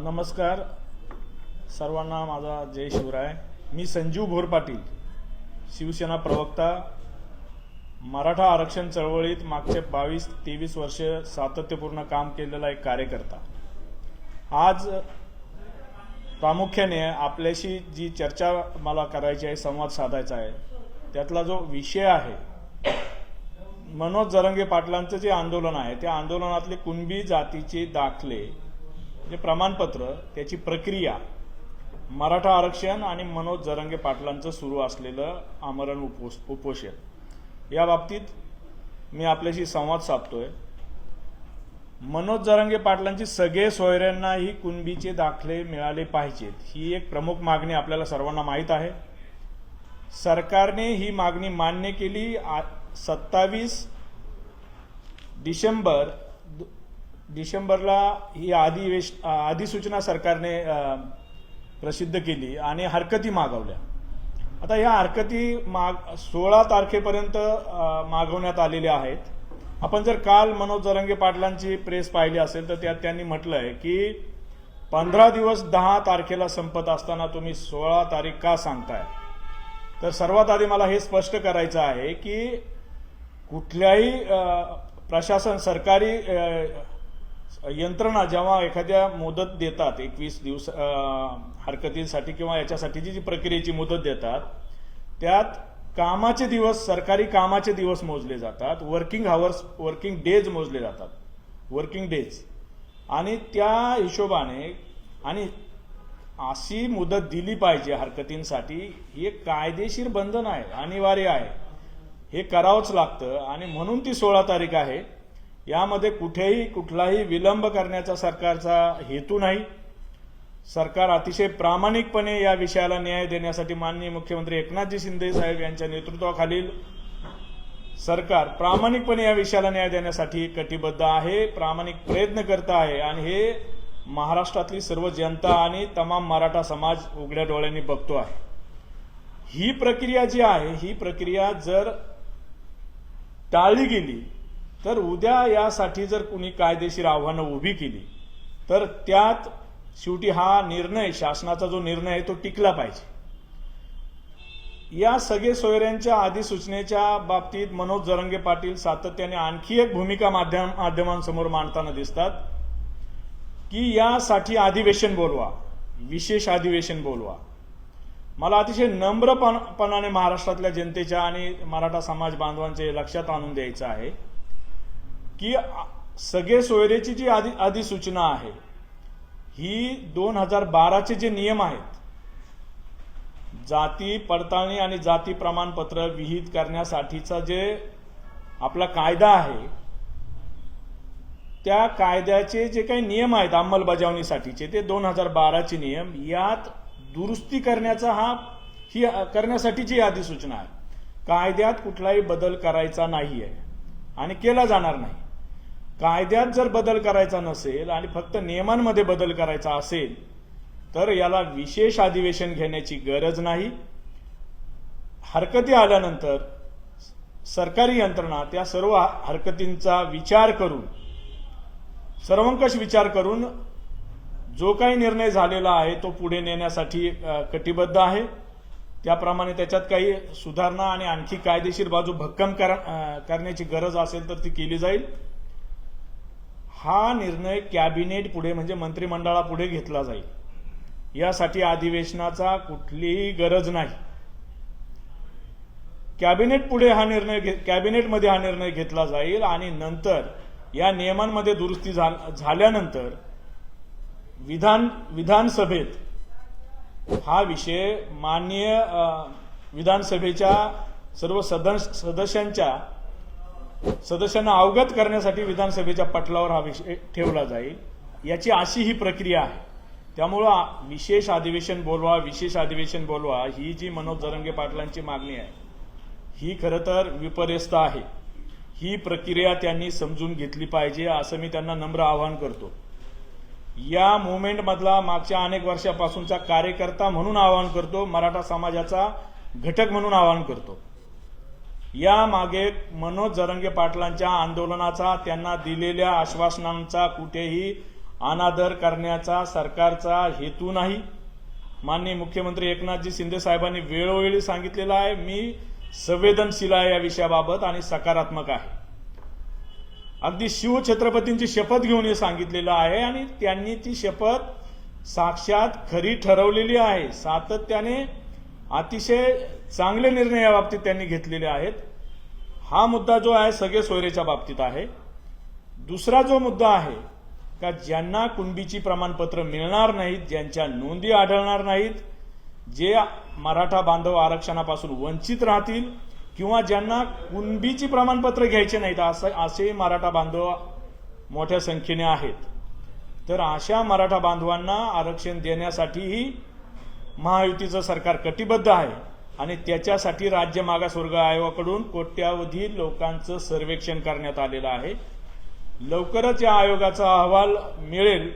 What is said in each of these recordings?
नमस्कार सर्वांना, माझा जय शिवराय। मी संजीव भोर पाटील, शिवसेना प्रवक्ता, मराठा आरक्षण चळवळीत मागचे 22-23 वर्ष सातत्यपूर्ण काम केलेला एक कार्यकर्ता। आज प्रामुख्याने आपल्याशी जी चर्चा मला करायची आहे, संवाद साधायचा आहे, त्यातला जो विषय आहे मनोज जरांगे पाटलांचं जे आंदोलन आहे, त्या आंदोलनातले कुणबी जातीचे दाखले, जे प्रमाणपत्र, त्याची प्रक्रिया, मराठा आरक्षण आणि मनोज जरांगे पाटलांचं सुरू असलेलं आमरण उपोषण, या बाबतीत मी आपल्याशी संवाद साधतोय। मनोज जरांगे पाटलांची सगळे सोयऱ्यांना ही कुणबीचे दाखले मिळाले पाहिजेत, ही एक प्रमुख मागणी आपल्याला सर्वांना माहीत आहे। सरकारने ही मागणी मान्य केली। 27 डिसेंबरला ही अधिसूचना सरकारने प्रसिद्ध केली आणि हरकती मागवल्या। आता या हरकती 16 तारखेपर्यंत मागवण्यात आलेल्या आहेत। आपण जर काल मनोज जरांगे पाटलांची प्रेस पाहिली असेल तर त्यात त्यांनी म्हटलं आहे की 15 दिवस 10 तारखेला संपत असताना तुम्ही 16 तारीख का सांगताय। तर सर्वात आधी मला हे स्पष्ट करायचं आहे की कुठल्याही प्रशासन, सरकारी यंत्रणा जेव्हा एखाद्या मुदत देतात, 21 दिवस हरकतीसाठी किंवा याच्यासाठीची जी प्रक्रियेची मुदत देतात, त्यात कामाचे दिवस, सरकारी कामाचे दिवस मोजले जातात, वर्किंग आवर्स, वर्किंग डेज मोजले जातात, वर्किंग डेज, आणि त्या हिशोबाने आणि अशी मुदत दिली पाहिजे हरकतींसाठी। हे कायदेशीर बंधन आहे, अनिवार्य आहे, हे करावंच लागतं आणि म्हणून ती 16 तारीख आहे। यामध्ये कुठलाही विलंब करण्याचा सरकारचा हेतू नाही। सरकार अतिशय प्रामाणिकपणे या विषयाला न्याय देण्यासाठी माननीय मुख्यमंत्री एकनाथजी शिंदे साहेब यांच्या नेतृत्वाखालील सरकार प्रामाणिकपणे या विषयाला न्याय देण्यासाठी कटिबद्ध आहे, प्रामाणिक प्रयत्न करत आहे आणि हे महाराष्ट्रातली सर्व जनता आणि तमाम मराठा समाज उघड्या डोळ्यांनी बघतो आहे। ही प्रक्रिया जी आहे, ही प्रक्रिया जर टाळली गेली तर उद्या यासाठी जर कुणी कायदेशीर आव्हानं उभी केली तर त्यात शेवटी हा निर्णय, शासनाचा जो निर्णय आहे, तो टिकला पाहिजे। या सगळे सोयऱ्यांच्या अधिसूचनेच्या बाबतीत मनोज जरांगे पाटील सातत्याने आणखी एक भूमिका माध्यमांसमोर मांडताना दिसतात की यासाठी अधिवेशन बोलवा, विशेष अधिवेशन बोलवा। मला अतिशय नम्रपणाने महाराष्ट्रातल्या जनतेच्या आणि मराठा समाज बांधवांचे लक्षात आणून द्यायचं आहे की सगळे सोयरेची जी अधिसूचना आहे, ही 2012चे जे नियम आहेत, जाती पडताळणी आणि जाती प्रमाणपत्र विहित करण्यासाठीचा जे आपला कायदा आहे, त्या कायद्याचे जे काही नियम आहेत अंमलबजावणीसाठीचे, ते 2012चे नियम, यात दुरुस्ती करण्यासाठीची अधिसूचना आहे। कायद्यात कुठलाही बदल करायचा नाही आहे आणि केला जाणार नाही। कायद्यात जर बदल करायचा नसेल आणि फक्त नियमांमध्ये बदल करायचा असेल तर याला विशेष अधिवेशन घेण्याची गरज नाही। हरकती आल्यानंतर सरकारी यंत्रणा त्या सर्व हरकतींचा विचार करून, सर्वंकष विचार करून जो काही निर्णय झालेला आहे तो पुढे नेण्यासाठी कटिबद्ध आहे। त्याप्रमाणे त्याच्यात काही सुधारणा आणि आणखी कायदेशीर बाजू भक्कम करण्याची गरज असेल तर ती केली जाईल। हा निर्णय कॅबिनेट पुढे, म्हणजे मंत्रिमंडळापुढे घेतला जाईल। यासाठी अधिवेशनाचा कुठलीही गरज नाही। कॅबिनेटमध्ये हा निर्णय घेतला जाईल आणि नंतर या नियमांमध्ये दुरुस्ती झाल्यानंतर विधानसभेत हा विषय माननीय विधानसभेच्या सर्व सदस्यांना अवगत करण्यासाठी विधानसभेच्या पटलावर हा विषय ठेवला जाईल। याची अशी ही प्रक्रिया आहे। त्यामुळं विशेष अधिवेशन बोलवा, ही जी मनोज जरांगे पाटलांची मागणी आहे, ही खरं तर विपर्यस्त आहे। ही प्रक्रिया त्यांनी समजून घेतली पाहिजे, असं मी त्यांना नम्र आवाहन करतो। या मुवमेंटमधला मागच्या अनेक वर्षापासूनचा कार्यकर्ता म्हणून आवाहन करतो, मराठा समाजाचा घटक म्हणून आवाहन करतो। या मागे मनोज जरांगे पाटलांच्या आंदोलनाचा, त्यांना दिलेल्या आश्वासनांचा कुठेही अनादर करण्याचा सरकारचा हेतू नाही. माननीय मुख्यमंत्री एकनाथजी शिंदे साहेबांनी वेळोवेळी सांगितलेलं आहे, मी संवेदनशील आहे या विषयाबाबत आणि सकारात्मक आहे. अगदी शिवछत्रपतींची शपथ घेऊन हे सांगितलेलं आहे आणि त्यांनी ती शपथ साक्षात खरी ठरवलेली आहे. सातत्याने अतिशय चांगले निर्णय या बाबतीत त्यांनी घेतलेले आहेत. हा मुद्दा जो आहे सगळे सोयरेच्या बाबतीत आहे. दुसरा जो मुद्दा आहे का ज्यांना कुणबीची प्रमाणपत्र मिळणार नाहीत, ज्यांच्या नोंदी आढळणार नाहीत, जे मराठा बांधव आरक्षणापासून वंचित राहतील किंवा ज्यांना कुणबीची प्रमाणपत्र घ्यायचे नाहीत असे मराठा बांधव मोठ्या संख्येने आहेत. तर अशा मराठा बांधवांना आरक्षण देण्यासाठीही महायुतीचं सरकार कटिबद्ध आहे आणि त्याच्यासाठी राज्य मागासवर्ग आयोगाकडून कोट्यावधी लोकांचं सर्वेक्षण करण्यात आलेलं आहे. लवकरच या आयोगाचा अहवाल मिळेल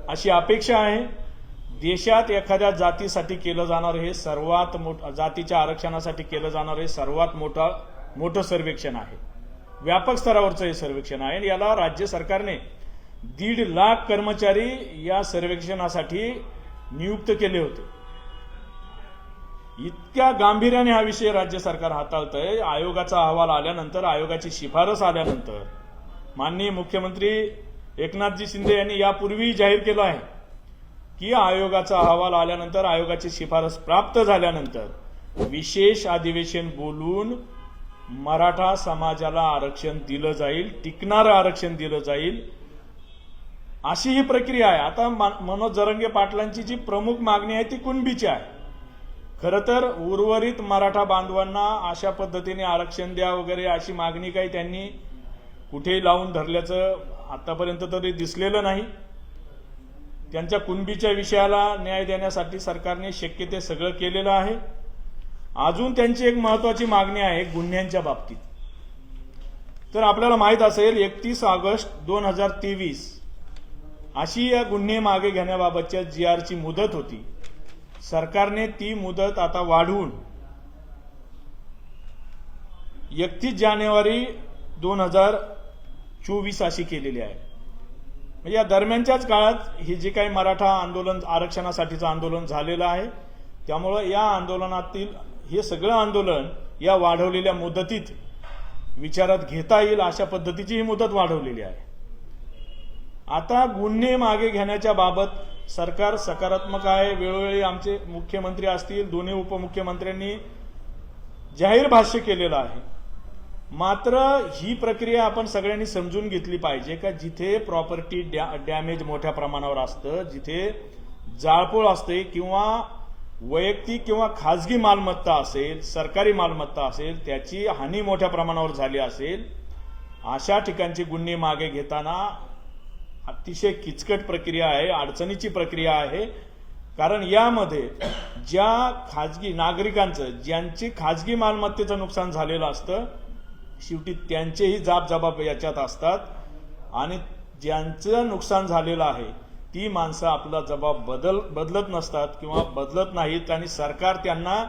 अशी अपेक्षा आहे. देशात एखाद्या जातीसाठी केलं जाणार हे सर्वात जातीच्या आरक्षणासाठी केलं जाणार हे सर्वात मोठं सर्वेक्षण आहे. व्यापक स्तरावरचं हे सर्वेक्षण आहे आणि याला राज्य सरकारने 1.5 लाख कर्मचारी या सर्वेक्षणासाठी नियुक्त केले होते. इतक्या गांभीर्याने हा विषय राज्य सरकार हाताळतंय. आयोगाचा अहवाल आल्यानंतर, आयोगाची शिफारस आल्यानंतर माननीय मुख्यमंत्री एकनाथजी शिंदे यांनी यापूर्वी जाहीर केलं आहे की आयोगाचा अहवाल आल्यानंतर, आयोगाची शिफारस प्राप्त झाल्यानंतर विशेष अधिवेशन बोलून मराठा समाजाला आरक्षण दिलं जाईल, टिकणारं आरक्षण दिलं जाईल, अशी ही प्रक्रिया आहे. आता मनोज जरंगे पाटलांची जी प्रमुख मागणी आहे ती कुणबीची आहे. खरं तर उर्वरित मराठा बांधवांना अशा पद्धतीने आरक्षण द्या वगैरे अशी मागणी काही त्यांनी कुठेही लावून धरल्याचं आतापर्यंत तरी दिसलेलं नाही. त्यांच्या कुणबीच्या विषयाला न्याय देण्यासाठी सरकारने शक्य ते सगळं केलेलं आहे. अजून त्यांची एक महत्वाची मागणी आहे गुन्ह्यांच्या बाबतीत. तर आपल्याला माहित असेल 31 ऑगस्ट 2023 अशी या गुन्हे मागे घेण्याबाबतच्या GR ची मुदत होती. सरकारने ती मुदत आता वाढवून 31 जानेवारी 2024 अशी केलेली आहे. म्हणजे या दरम्यानच्याच काळात हे जे काही मराठा आंदोलन, आरक्षणासाठीचं आंदोलन झालेलं आहे, त्यामुळं या आंदोलनातील हे सगळं आंदोलन या वाढवलेल्या मुदतीत विचारात घेता येईल अशा पद्धतीची ही मुदत वाढवलेली आहे. आता गुन्हे मागे घेण्याच्या बाबत सरकार सकारात्मक आहे. वेळोवेळी आमचे मुख्यमंत्री असतील, दोन्ही उपमुख्यमंत्र्यांनी जाहीर भाष्य केलेलं आहे. मात्र ही प्रक्रिया आपण सगळ्यांनी समजून घेतली पाहिजे का जिथे प्रॉपर्टी डॅमेज मोठ्या प्रमाणावर असतं, जिथे जाळपोळ असते किंवा वैयक्तिक किंवा खाजगी मालमत्ता असेल, सरकारी मालमत्ता असेल, त्याची हानी मोठ्या प्रमाणावर झाली असेल, अशा ठिकाणचे गुन्हे मागे घेताना अतिशय किचकट प्रक्रिया आहे, अडचणीची प्रक्रिया आहे. कारण यामध्ये ज्या खाजगी नागरिकांचं, ज्यांची खाजगी मालमत्तेचं नुकसान झालेलं असतं, शेवटी त्यांचेही जबाब याच्यात असतात आणि ज्यांचं नुकसान झालेलं आहे ती माणसं आपला जबाब बदलत नसतात किंवा बदलत नाहीत आणि सरकार त्यांना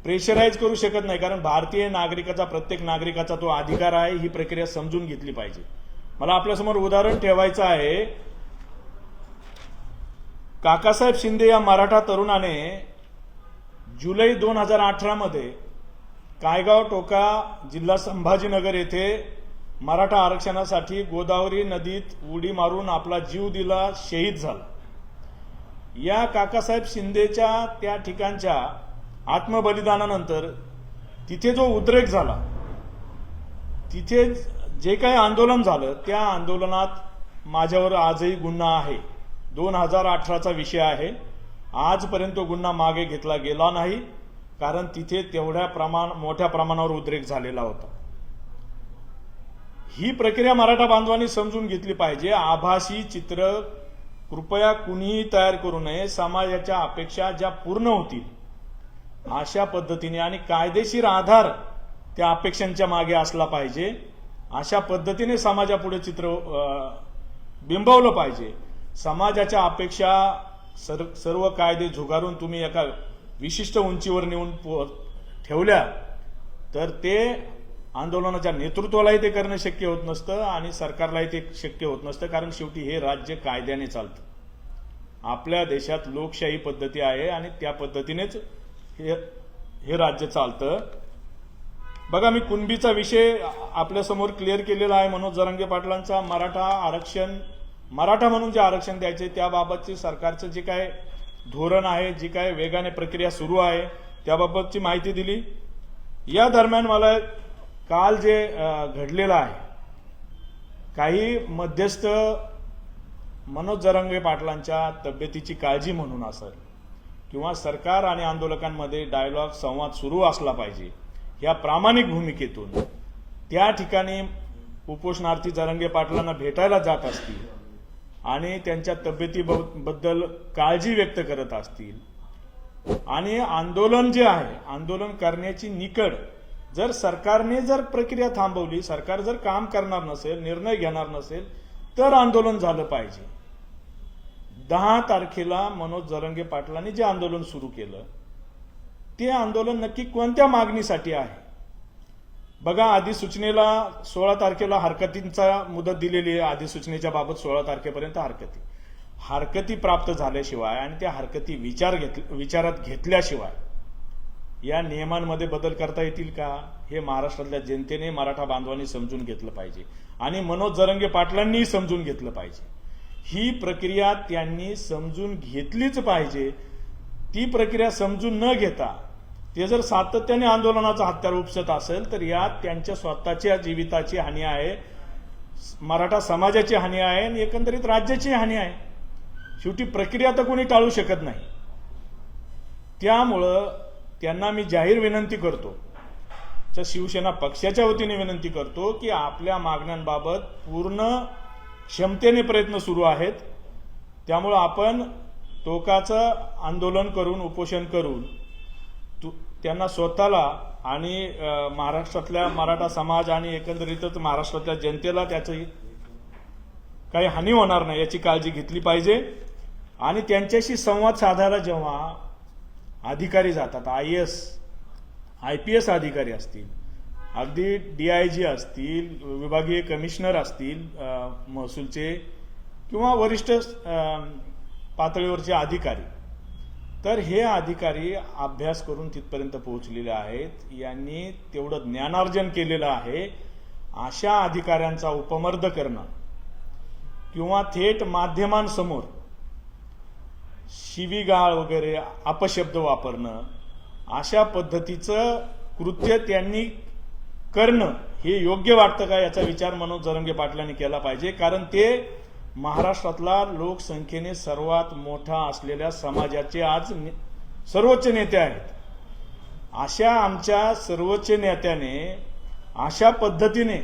प्रेशराईज करू शकत नाही. कारण भारतीय नागरिकाचा, प्रत्येक नागरिकाचा तो अधिकार आहे. ही प्रक्रिया समजून घेतली पाहिजे. मला आपल्यासमोर उदाहरण ठेवायचं आहे. काकासाहेब शिंदे या मराठा तरुणाने जुलै 2018 मध्ये कायगाव टोका, जिल्हा संभाजीनगर येथे मराठा आरक्षणासाठी गोदावरी नदीत उडी मारून आपला जीव दिला, शहीद झाला. या काकासाहेब शिंदेच्या त्या ठिकाणच्या आत्मबलिदानानंतर तिथे जो उद्रेक झाला, तिथे जे काही आंदोलन झालं, त्या आंदोलनात माझ्यावर आजही गुन्हा आहे. 2018चा विषय आहे. आजपर्यंत गुन्हा मागे घेतला गेला नाही कारण तिथे मोठ्या प्रमाणावर उद्रेक झालेला होता. ही प्रक्रिया मराठा बांधवांनी समजून घेतली पाहिजे. आभासी चित्र कृपया कुणीही तयार करू नये. समाजाच्या अपेक्षा ज्या पूर्ण होतील अशा पद्धतीने आणि कायदेशीर आधार त्या अपेक्षांच्या मागे असला पाहिजे. अशा पद्धतीने समाजापुढे चित्र बिंबवलं पाहिजे. समाजाच्या अपेक्षा सर्व कायदे झुगारून तुम्ही एका विशिष्ट उंचीवर नेऊन ठेवल्या तर ते आंदोलनाच्या नेतृत्वालाही ते करणं शक्य होत नसतं आणि सरकारलाही ते शक्य होत नसतं, कारण शेवटी हे राज्य कायद्याने चालतं. आपल्या देशात लोकशाही पद्धती आहे आणि त्या पद्धतीनेच हे राज्य चालतं. बघा, मी कुणबीचा विषय आपल्यासमोर क्लिअर केलेला आहे. मनोज जरांगे पाटलांचा मराठा आरक्षण, मराठा म्हणून जे आरक्षण द्यायचे त्याबाबतचे सरकारचं जे काय धोरण आहे, जी काय वेगाने प्रक्रिया सुरू आहे त्याबाबतची माहिती दिली. या दरम्यान मला काल जे घडलेलं आहे, काही मध्यस्थ मनोज जरांगे पाटलांच्या तब्येतीची काळजी म्हणून असेल किंवा सरकार आणि आंदोलकांमध्ये डायलॉग संवाद सुरू असला पाहिजे या प्रामाणिक भूमिकेतून त्या ठिकाणी उपोषणार्थी जरांगे पाटलांना भेटायला जात असतील आणि त्यांच्या तब्येतीबद्दल काळजी व्यक्त करत असतील आणि आंदोलन जे आहे, आंदोलन करण्याची निकड जर सरकारने जर प्रक्रिया थांबवली, सरकार जर काम करणार नसेल, निर्णय घेणार नसेल, तर आंदोलन झालं पाहिजे. 10 तारखेला मनोज जरांगे पाटलांनी जे आंदोलन सुरू केलं ते आंदोलन नक्की कोणत्या मागणीसाठी आहे? बघा, अधिसूचनेला 16 तारखेला हरकतींचा मुदत दिलेली आहे. अधिसूचनेच्या बाबत 16 तारखेपर्यंत हरकती प्राप्त झाल्याशिवाय आणि त्या हरकती विचारात घेतल्याशिवाय या नियमांमध्ये बदल करता येतील का? हे महाराष्ट्रातल्या जनतेने, मराठा बांधवांनी समजून घेतलं पाहिजे आणि मनोज जरांगे पाटलांनीही समजून घेतलं पाहिजे. ही प्रक्रिया त्यांनी समजून घेतलीच पाहिजे. ती प्रक्रिया समजून न घेता ते जर सातत्याने आंदोलनाचा हत्यार उपसत असेल तर यात त्यांच्या स्वतःच्या जीविताची हानी आहे, मराठा समाजाची हानी आहे आणि एकंदरीत राज्याची हानी आहे. शेवटी प्रक्रिया तर कोणी टाळू शकत नाही. त्यामुळं त्यांना मी जाहीर विनंती करतो, शिवसेना पक्षाच्या वतीने विनंती करतो की आपल्या मागण्यांबाबत पूर्ण क्षमतेने प्रयत्न सुरू आहेत. त्यामुळं आपण टोकाचं आंदोलन करून, उपोषण करून त्यांना स्वतःला आणि महाराष्ट्रातल्या मराठा समाज आणि एकंदरीतच महाराष्ट्रातल्या जनतेला त्याची काही हानी होणार नाही याची काळजी घेतली पाहिजे. आणि त्यांच्याशी संवाद साधायला जेव्हा अधिकारी जातात, IPS अधिकारी असतील, अगदी DIG असतील, विभागीय कमिशनर असतील महसूलचे किंवा वरिष्ठ पातळीवरचे अधिकारी, तर हे अधिकारी अभ्यास करून तिथपर्यंत पोहोचलेले आहेत. यांनी तेवढं ज्ञानार्जन केलेलं आहे. अशा अधिकाऱ्यांचा उपमर्द करणं किंवा थेट माध्यमांसमोर शिवीगाळ वगैरे अपशब्द वापरणं, अशा पद्धतीचं कृत्य त्यांनी करणं हे योग्य वाटतं का याचा विचार मनोज जरांगे पाटलांनी केला पाहिजे. कारण ते महाराष्ट्रातला लोकसंख्येने सर्वात मोठा असलेल्या समाजाचे आज सर्वोच्च नेते आहेत. अशा आमच्या सर्वोच्च नेत्याने अशा पद्धतीने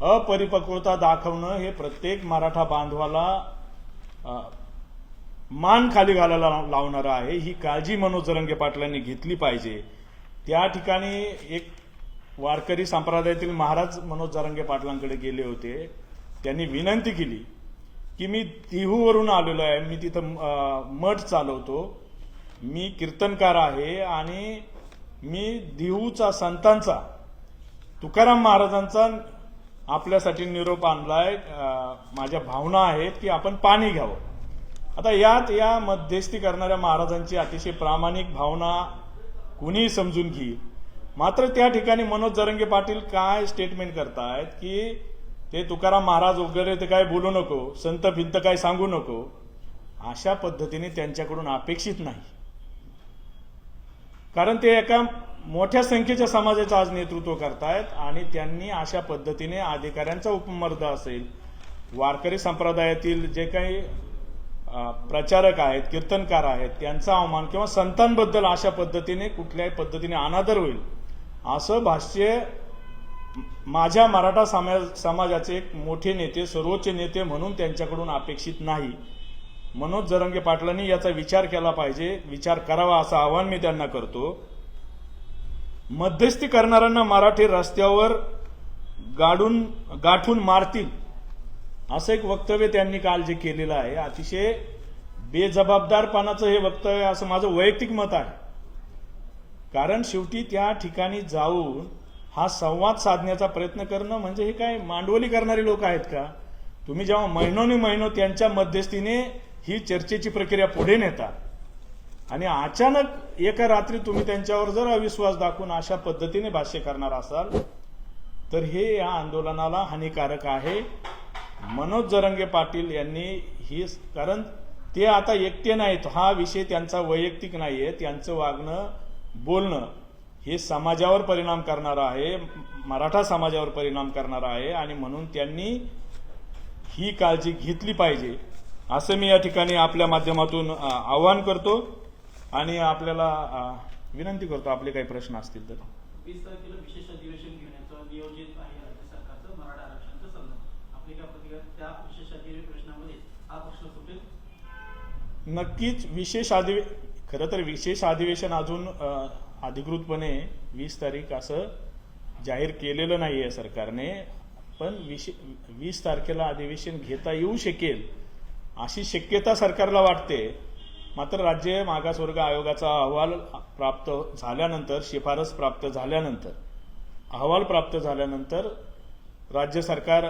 अपरिपक्वता दाखवणं हे प्रत्येक मराठा बांधवाला मान खाली घालायला लावणारं आहे. ही काळजी मनोज जरांगे पाटलांनी घेतली पाहिजे. त्या ठिकाणी एक वारकरी संप्रदायातील महाराज मनोज जरांगे पाटलांकडे गेले होते. त्यांनी विनंती केली की मी देहूवरून आलेलो आहे, मी तिथं मठ चालवतो, मी कीर्तनकार आहे आणि मी देहूचा संतांचा, तुकाराम महाराजांचा आपल्यासाठी निरोप आणलाय. माझ्या भावना आहेत की आपण पाणी घ्यावं. आता या मध्यस्थी करणाऱ्या महाराजांची अतिशय प्रामाणिक भावना कुणीही समजून घेईल. मात्र त्या ठिकाणी मनोज जरांगे पाटील काय स्टेटमेंट करतायत की ते तुकाराम महाराज वगैरे ते काय बोलू नको, संत भिंत काय सांगू नको, अशा पद्धतीने त्यांच्याकडून अपेक्षित नाही. कारण ते एका मोठ्या संख्येच्या समाजाचं आज नेतृत्व करतायत आणि त्यांनी अशा पद्धतीने अधिकाऱ्यांचा उपमर्द असेल, वारकरी संप्रदायातील जे काही प्रचारक आहेत, कीर्तनकार आहेत, त्यांचा अवमान किंवा संतांबद्दल अशा पद्धतीने कुठल्याही पद्धतीने अनादर होईल असं भाष्य माझ्या मराठा समाजाचे एक मोठे नेते, सर्वोच्च नेते म्हणून त्यांच्याकडून अपेक्षित नाही. मनोज जरांगे पाटलांनी याचा विचार केला पाहिजे, विचार करावा असं आवाहन मी त्यांना करतो. मध्यस्थी करणाऱ्यांना मराठी रस्त्यावर गाठून मारतील असं एक वक्तव्य त्यांनी काल जे केलेलं आहे, अतिशय बेजबाबदारपणाचं हे वक्तव्य असं माझं वैयक्तिक मत आहे. कारण शेवटी त्या ठिकाणी जाऊन हा संवाद साधण्याचा प्रयत्न करणं म्हणजे हे काय मांडवली करणारी लोक आहेत का? तुम्ही जेव्हा महिनो त्यांच्या मध्यस्थीने ही चर्चेची प्रक्रिया पुढे नेता आणि अचानक एका रात्री तुम्ही त्यांच्यावर जर अविश्वास दाखवून अशा पद्धतीने भाष्य करणार असाल तर हे या आंदोलनाला हानिकारक आहे. मनोज जरांगे पाटील यांनी ही, कारण ते आता एकटे नाहीत, हा विषय त्यांचा वैयक्तिक नाहीये, त्यांचं वागणं बोलणं हे समाजावर परिणाम करणार आहे, मराठा समाजावर परिणाम करणार आहे आणि म्हणून त्यांनी ही काळजी घेतली पाहिजे असं मी या ठिकाणी आपल्या माध्यमातून आवाहन करतो आणि आपल्याला विनंती करतो आपले काही प्रश्न असतील तर. 20 तारखेला विशेष अधिवेशन घेण्याचं नियोजित आहे राज्य सरकारचं मराठा आरक्षणाच्या संदर्भात. आपली काय प्रतिक्रिया? त्या विशेष अधिवेशनामध्ये हा प्रश्न सुटेल? नक्कीच खरं तर विशेष अधिवेशन अजून अधिकृतपणे 20 तारीख असं जाहीर केलेलं नाही आहे सरकारने, पण 20 तारखेला अधिवेशन घेता येऊ शकेल अशी शक्यता सरकारला वाटते. मात्र राज्य मागासवर्ग आयोगाचा अहवाल प्राप्त झाल्यानंतर, शिफारस प्राप्त झाल्यानंतर, अहवाल प्राप्त झाल्यानंतर राज्य सरकार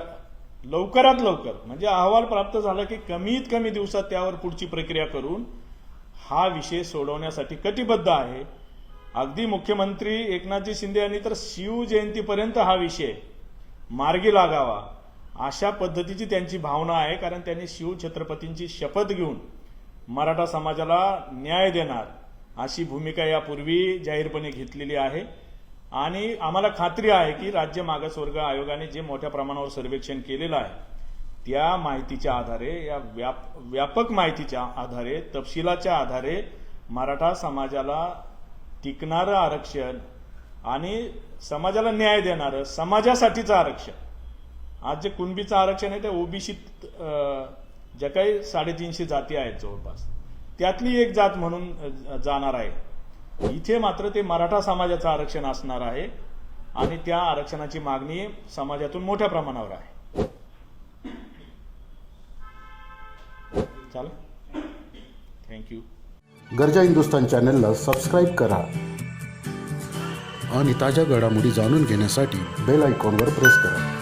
लवकरात लवकर, म्हणजे अहवाल प्राप्त झाला की कमीत कमी दिवसात त्यावर पुढची प्रक्रिया करून हा विषय सोडवण्यासाठी कटिबद्ध आहे. अगदी मुख्यमंत्री एकनाथजी शिंदे यांनी तर शिवजयंतीपर्यंत हा विषय मार्गी लागावा अशा पद्धतीची त्यांची भावना आहे, कारण त्यांनी शिवछत्रपतींची शपथ घेऊन मराठा समाजाला न्याय देणार अशी भूमिका यापूर्वी जाहीरपणे घेतलेली आहे. आणि आम्हाला खात्री आहे की राज्य मागासवर्ग आयोगाने जे मोठ्या प्रमाणावर सर्वेक्षण केलेलं आहे त्या माहितीच्या आधारे, या व्यापक माहितीच्या आधारे, तपशिलाच्या आधारे मराठा समाजाला टिकणारं आरक्षण आणि समाजाला न्याय देणारं समाजासाठीचं आरक्षण, आज जे कुणबीचं आरक्षण आहे ते ओबीसीत ज्या काही 350 जाती आहेत जवळपास त्यातली एक जात म्हणून जाणार आहे. इथे मात्र ते मराठा समाजाचं आरक्षण असणार आहे आणि त्या आरक्षणाची मागणी समाजातून मोठ्या प्रमाणावर आहे. चालेल, थँक्यू. गरजा हिंदुस्तान चॅनलला सबस्क्राईब करा आणि ताज्या घडामोडी जाणून घेण्यासाठी बेल आयकॉनवर प्रेस करा.